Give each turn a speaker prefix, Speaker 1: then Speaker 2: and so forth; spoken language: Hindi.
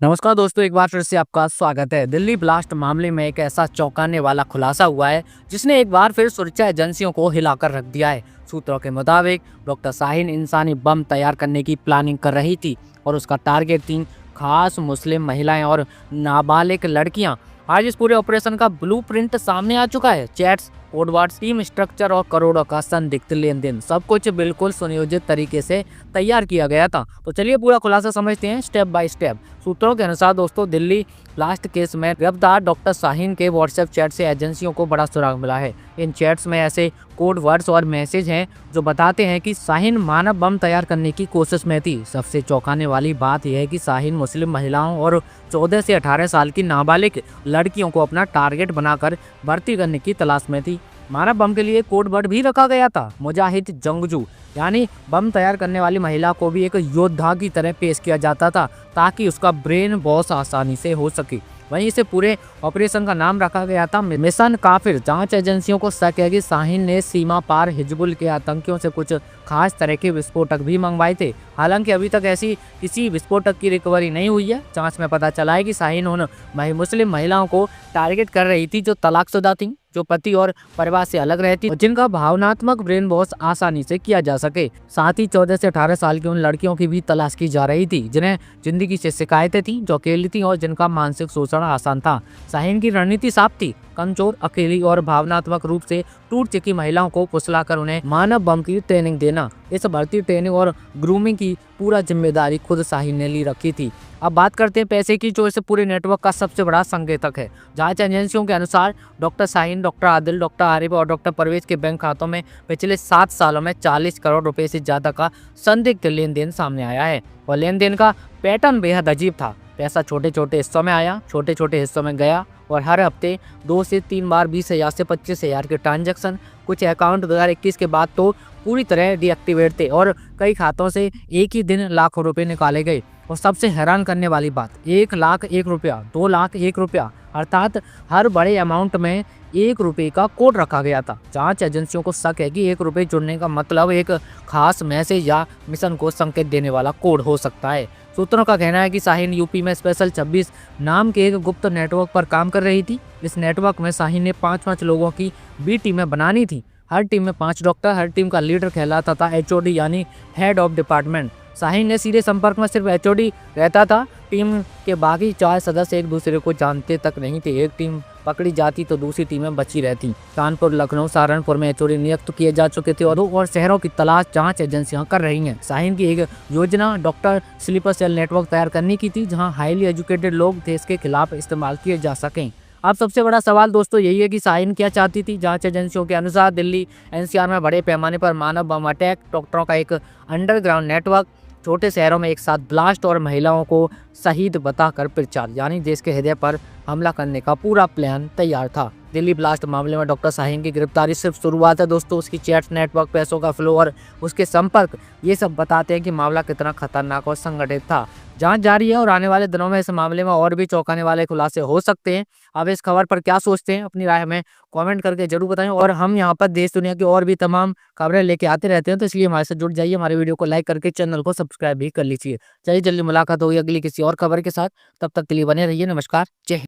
Speaker 1: नमस्कार दोस्तों, एक बार फिर से आपका स्वागत है। दिल्ली ब्लास्ट मामले में एक ऐसा चौंकाने वाला खुलासा हुआ है जिसने एक बार फिर सुरक्षा एजेंसियों को हिलाकर रख दिया है। सूत्रों के मुताबिक डॉक्टर शाहीन इंसानी बम तैयार करने की प्लानिंग कर रही थी और उसका टारगेट थी खास मुस्लिम महिलाएं और नाबालिग लड़कियां। आज इस पूरे ऑपरेशन का ब्लूप्रिंट सामने आ चुका है। चैट्स, कोडवर्ड्स, टीम स्ट्रक्चर और करोड़ों का संदिग्ध लेन देन, सब कुछ बिल्कुल सुनियोजित तरीके से तैयार किया गया था। तो चलिए पूरा खुलासा समझते हैं स्टेप बाय स्टेप। सूत्रों के अनुसार दोस्तों, दिल्ली ब्लास्ट केस में गिरफ्तार डॉक्टर शाहीन के व्हाट्सएप चैट से एजेंसियों को बड़ा सुराग मिला है। इन चैट्स में ऐसे कोड वर्ड्स और मैसेज हैं जो बताते हैं कि शाहीन मानव बम तैयार करने की कोशिश में थी। सबसे चौंकाने वाली बात यह है कि शाहीन मुस्लिम महिलाओं और 14 से 18 साल की नाबालिग लड़कियों को अपना टारगेट बनाकर भर्ती करने की तलाश में थी। मानव बम के लिए कोड वर्ड भी रखा गया था, मुजाहिद जंगजू, यानी बम तैयार करने वाली महिला को भी एक योद्धा की तरह पेश किया जाता था ताकि उसका ब्रेन बहुत आसानी से हो सके। वहीं इसे पूरे ऑपरेशन का नाम रखा गया था मिशन काफिर। जांच एजेंसियों को शक है कि शाहीन ने सीमा पार हिजबुल के आतंकियों से कुछ खास तरह के विस्फोटक भी मंगवाए थे। हालांकि अभी तक ऐसी किसी विस्फोटक की रिकवरी नहीं हुई है। जांच में पता चला है कि शाहीन उन मुस्लिम महिलाओं को टारगेट कर रही थी जो तलाकशुदा थीं, जो पति और परिवार से अलग रहती और जिनका भावनात्मक ब्रेन बहुत आसानी से किया जा सके। साथ ही 14 से 18 साल की उन लड़कियों की भी तलाश की जा रही थी जिन्हें जिंदगी से शिकायतें थी, जो अकेली थी और जिनका मानसिक शोषण आसान था। शाहीन की रणनीति साफ थी, कमजोर, अकेली और भावनात्मक रूप से टूट चुकी महिलाओं को फुसलाकर उन्हें मानव बम की ट्रेनिंग देना। इस भर्ती, ट्रेनिंग और ग्रूमिंग की पूरा जिम्मेदारी खुद शाहीन ने ली रखी थी। अब बात करते हैं पैसे की, जो इस पूरे नेटवर्क का सबसे बड़ा संकेतक है। जांच एजेंसियों के अनुसार doctor Shaheen, doctor Adil, doctor Arif और डॉक्टर परवेज के बैंक खातों में पिछले 7 सालों में 40 करोड़ रुपए से ज्यादा का संदिग्ध लेन देन सामने आया है और लेन देन का पैटर्न बेहद अजीब था। पैसा छोटे छोटे हिस्सों में आया, छोटे छोटे हिस्सों में गया और हर हफ्ते 2 से 3 बार 20,000 से 25,000 के ट्रांजैक्शन। कुछ अकाउंट 2021 के बाद तो पूरी तरह डीएक्टिवेट थे और कई खातों से एक ही दिन लाखों रुपए निकाले गए। और सबसे हैरान करने वाली बात, 1 लाख 1 रुपया, 2 लाख 1 रुपया, अर्थात हर बड़े अमाउंट में 1 रुपये का कोड रखा गया था। जांच एजेंसियों को शक है कि 1 रुपये जुड़ने का मतलब एक खास मैसेज या मिशन को संकेत देने वाला कोड हो सकता है। सूत्रों का कहना है कि शाहीन यूपी में स्पेशल 26 नाम के एक गुप्त नेटवर्क पर काम कर रही थी। इस नेटवर्क में शाहीन ने 5-5 लोगों की बी टीमें बनानी थी। हर टीम में 5 डॉक्टर, हर टीम का लीडर कहलाता था एचओडी, यानी हेड ऑफ डिपार्टमेंट। शाहीन ने सीधे संपर्क में सिर्फ एचओडी रहता था। टीम के बाकी 4 सदस्य एक दूसरे को जानते तक नहीं थे। एक टीम पकड़ी जाती तो दूसरी टीमें बची रहती। कानपुर, लखनऊ, सहारनपुर में एचओडी नियुक्त किए जा चुके थे और शहरों की तलाश जांच एजेंसियां कर रही हैं। शाहीन की एक योजना डॉक्टर स्लीपर सेल नेटवर्क तैयार करने की थी, जहां हाईली एजुकेटेड लोग देश के खिलाफ इस्तेमाल किए जा सकें। अब सबसे बड़ा सवाल दोस्तों यही है कि शाहीन क्या चाहती थी। जांच एजेंसियों के अनुसार दिल्ली एनसीआर में बड़े पैमाने पर मानव बम अटैक, डॉक्टरों का एक अंडरग्राउंड नेटवर्क, छोटे शहरों में एक साथ ब्लास्ट और महिलाओं को शहीद बताकर प्रचार, यानी देश के हृदय पर हमला करने का पूरा प्लान तैयार था। दिल्ली ब्लास्ट मामले में डॉक्टर शाहीन की गिरफ्तारी सिर्फ शुरुआत है दोस्तों। उसकी चैट्स, नेटवर्क, पैसों का फ्लो और उसके संपर्क, ये सब बताते हैं कि मामला कितना खतरनाक और संगठित था। जांच जारी है और आने वाले दिनों में इस मामले में और भी चौंकाने वाले खुलासे हो सकते हैं। अब इस खबर पर क्या सोचते हैं, अपनी राय हमें कमेंट करके जरूर बताएं। और हम यहाँ पर देश दुनिया की और भी तमाम खबरें लेके आते रहते हैं, तो इसलिए हमारे साथ जुड़ जाइए। हमारे वीडियो को लाइक करके चैनल को सब्सक्राइब भी कर लीजिए। चलिए जल्दी मुलाकात होगी अगली किसी और खबर के साथ। तब तक के लिए बने रहिए। नमस्कार, जय हिंद।